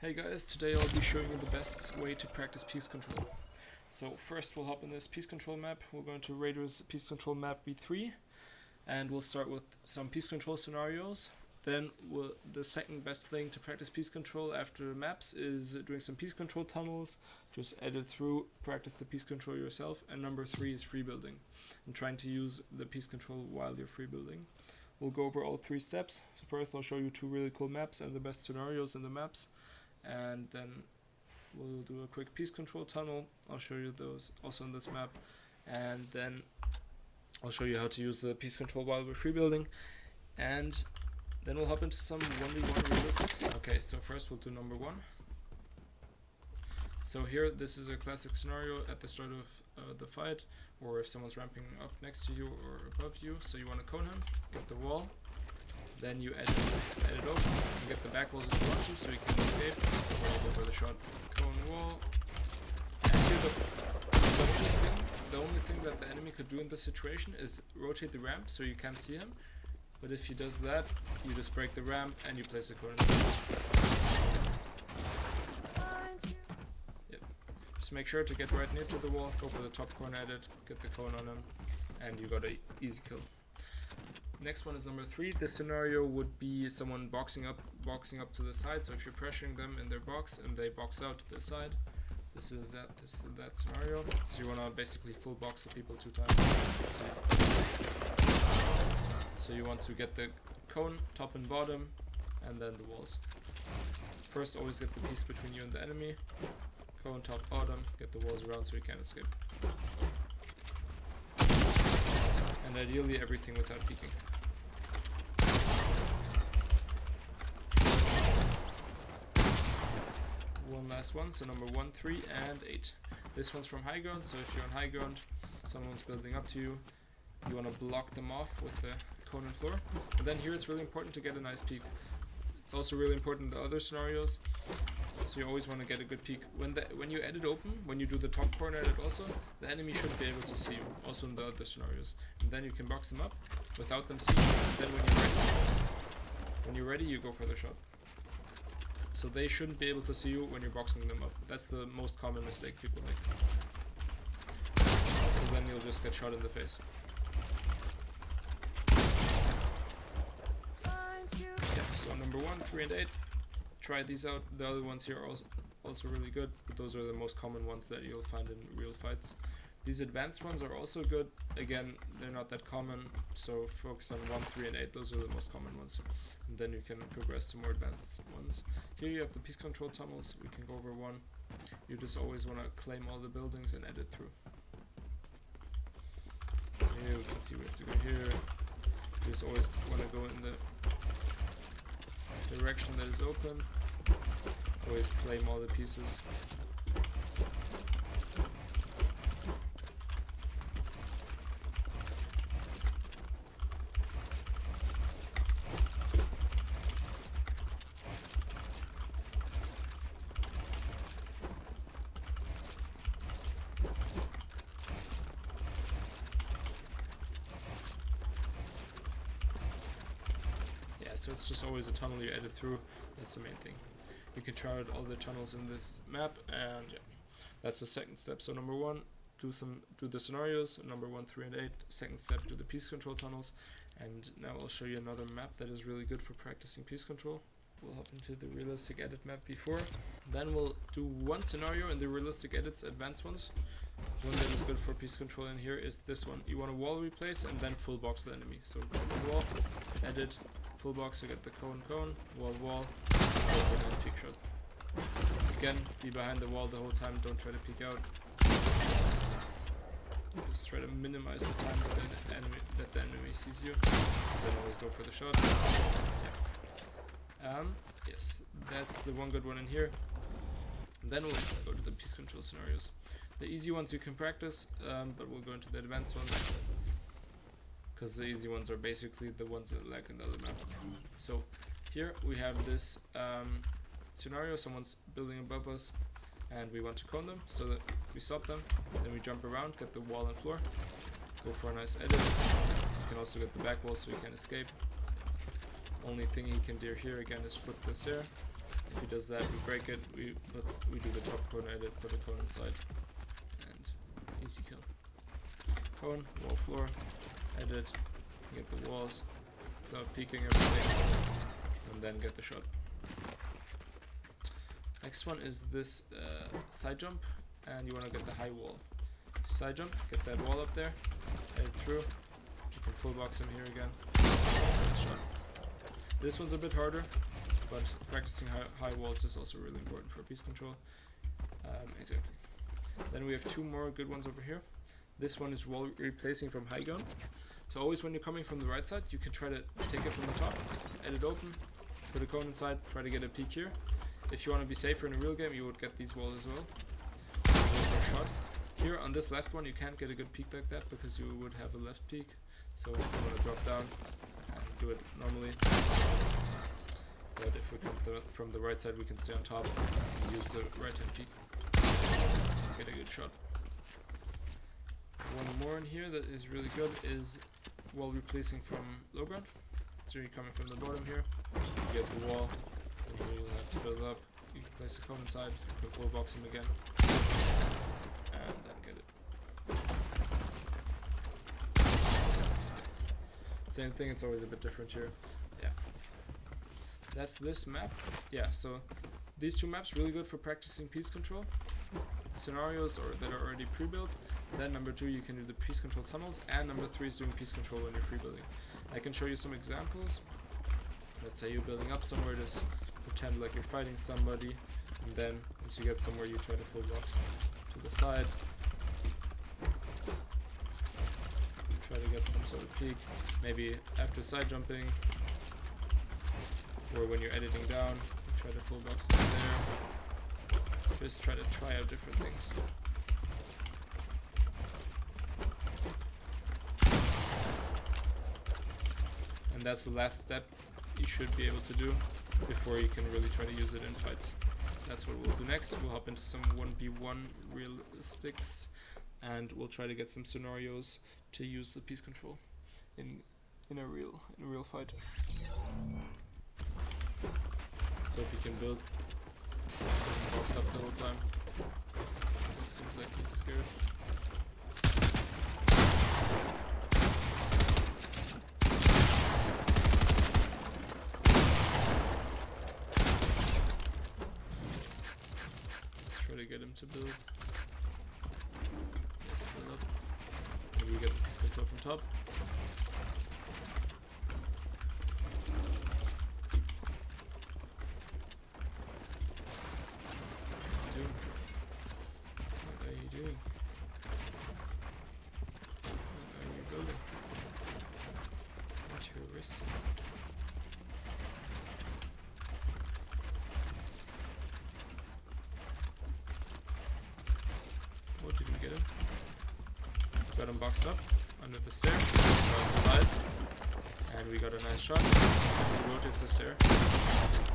Hey guys, today I'll be showing you the best way to practice piece control. So first we'll hop in this piece control map. We're going to Raiders piece control map v3 and we'll start with some piece control scenarios. Then the second best thing to practice piece control after maps is doing some piece control tunnels. Just edit through, practice the piece control yourself. And number 3 is free building and trying to use the piece control while you're free building. We'll go over all 3 steps. So first I'll show you 2 really cool maps and the best scenarios in the maps. And then we'll do a quick piece control tunnel. I'll show you those also on this map, and then I'll show you how to use the piece control while we're free building, and then we'll hop into some 1v1 realistics. Okay, so first we'll do number 1. So here, this is a classic scenario at the start of the fight, or if someone's ramping up next to you or above you. So you want to cone him, get the wall. Then you edit over, you get the back walls if you want to, so you can escape, or go for the shot, cone wall. And here the only thing that the enemy could do in this situation is rotate the ramp so you can't see him. But if he does that, you just break the ramp and you place a cone inside. Yep. Just make sure to get right near to the wall, go for the top corner edit, get the cone on him, and you got an easy kill. Next one is number 3. This scenario would be someone boxing up to the side. So if you're pressuring them in their box and they box out to the side, this is that scenario. So you want to basically full box the people 2 times. So you want to get the cone top and bottom, and then the walls. First, always get the piece between you and the enemy. Cone top bottom, get the walls around so you can't escape. And ideally everything without peeking. One last one, so number 1, 3, and 8. This one's from high ground, so if you're on high ground, someone's building up to you, you want to block them off with the cone and floor. And then here it's really important to get a nice peek. It's also really important in the other scenarios, so you always want to get a good peek. When you edit open, when you do the top corner edit also, the enemy should be able to see you, also in the other scenarios. And then you can box them up without them seeing you, and then when you're ready, you go for the shot. So they shouldn't be able to see you when you're boxing them up. That's the most common mistake people make. Because then you'll just get shot in the face. Yeah, so number 1, 3, and 8. Try these out. The other ones here are also really good, but those are the most common ones that you'll find in real fights. These advanced ones are also good. Again, they're not that common, so focus on 1, 3, and 8. Those are the most common ones. And then you can progress to more advanced ones. Here you have the piece control tunnels. We can go over one. You just always want to claim all the buildings and edit through. Here we can see we have to go here. You just always want to go in the direction that is open. Always claim all the pieces. So it's just always a tunnel you edit through. That's the main thing. You can try out all the tunnels in this map, and yeah, that's the second step. So number 1, do the scenarios. Number 1, 3, and 8. Second step, do the piece control tunnels. And now I'll show you another map that is really good for practicing piece control. We'll hop into the realistic edit map v4. Then we'll do one scenario in the realistic edits advanced ones. One that is good for piece control in here is this one. You want a wall replace and then full box the enemy. So go to wall, edit, full box, you get the cone, wall, go for a nice peek shot. Again, be behind the wall the whole time, don't try to peek out. Just try to minimize the time that the enemy sees you. Then always go for the shot. Yeah. Yes, that's the one good one in here. And then we'll go to the piece control scenarios. The easy ones you can practice, but we'll go into the advanced ones, because the easy ones are basically the ones that lack in the other map. So here we have this scenario. Someone's building above us and we want to cone them, so that we stop them, then we jump around, get the wall and floor, go for a nice edit. You can also get the back wall so you can escape. Only thing he can do here again is flip this here, If he does that, we break it, we do the top cone edit, put a cone inside, and easy kill. Cone, wall floor, edit, get the walls, without peeking everything, and then get the shot. Next one is this side jump, and you want to get the high wall. Side jump, get that wall up there, edit through, you can full box him here again, nice shot. This one's a bit harder, but practicing high walls is also really important for piece control. Exactly. Then we have two more good ones over here. This one is wall replacing from high gun. So always when you're coming from the right side, you can try to take it from the top, edit open, put a cone inside, try to get a peek here. If you want to be safer in a real game, you would get these walls as well. Shot. Here on this left one, you can't get a good peek like that because you would have a left peek. So you want to drop down and do it normally. But if we come from the right side, we can stay on top and use the right hand peek to get a good shot. One more in here that is really good is wall replacing from low ground. So you're coming from the bottom here, you get the wall, and here you'll have to build up. You can place the cone inside, you can full box him again, and then get it. Same thing, it's always a bit different here. Yeah. That's this map. Yeah, so these two maps really good for practicing piece control scenarios that are already pre-built. Then number 2, you can do the piece control tunnels, and number 3 is doing piece control when you're free building. I can show you some examples. Let's say you're building up somewhere, just pretend like you're fighting somebody, and then once you get somewhere, you try to full box to the side. Try to get some sort of peek, maybe after side jumping, or when you're editing down, you try to full box down there. Just try out different things. And that's the last step you should be able to do before you can really try to use it in fights. That's what we'll do next. We'll hop into some 1v1 realistics, and we'll try to get some scenarios to use the piece control in a real fight. Let's hope he can build. Doesn't box up the whole time. It seems like he's scared. Let's try to get him to build. Yes, build up. Maybe we get the piece control from top. What are you doing? What are you building? At your wrist. What, did we get him? Got him boxed up under the stair, on the side, and we got a nice shot. He rotates the stair,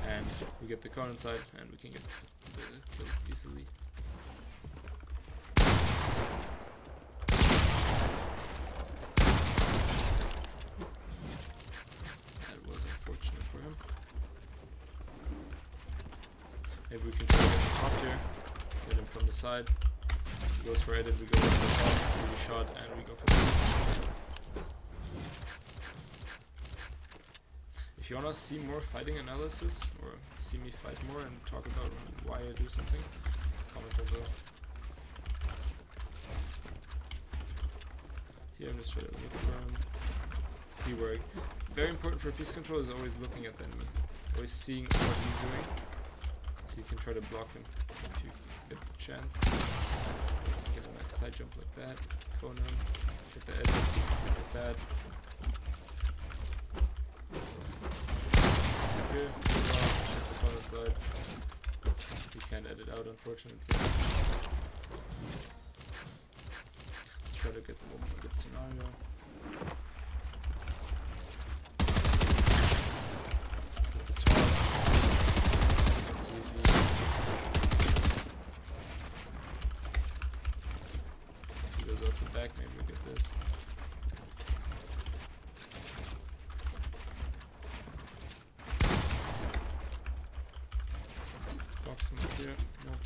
and we get the cone inside, and we can get the kill easily. That was unfortunate for him. Maybe we can try to get the top here, get him from the side. He goes for edit, we go for the top, do the shot, and we go for this. If you wanna see more fighting analysis, or see me fight more and talk about why I do something, comment below. Here I'm just trying to look for him, see where very important for piece control is always looking at the enemy, always seeing what he's doing, so you can try to block him if you get the chance. Get a nice side jump like that, cone him, get the edge, like that. Here, cross, get the corner side. You can't edit out, unfortunately. Let's try to get the one more good scenario. Get the top. This one's easy. If he goes out the back, maybe we get this. Here, nope.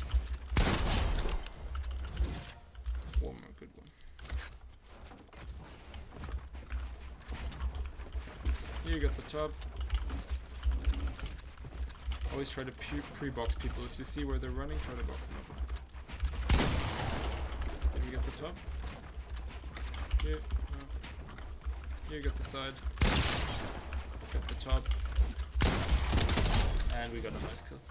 One more good one. Here you got the top. Always try to pre-box people. If you see where they're running, try to box them up. Here we get the top. Here, no. Here you got the side. Got the top. And we got a nice kill.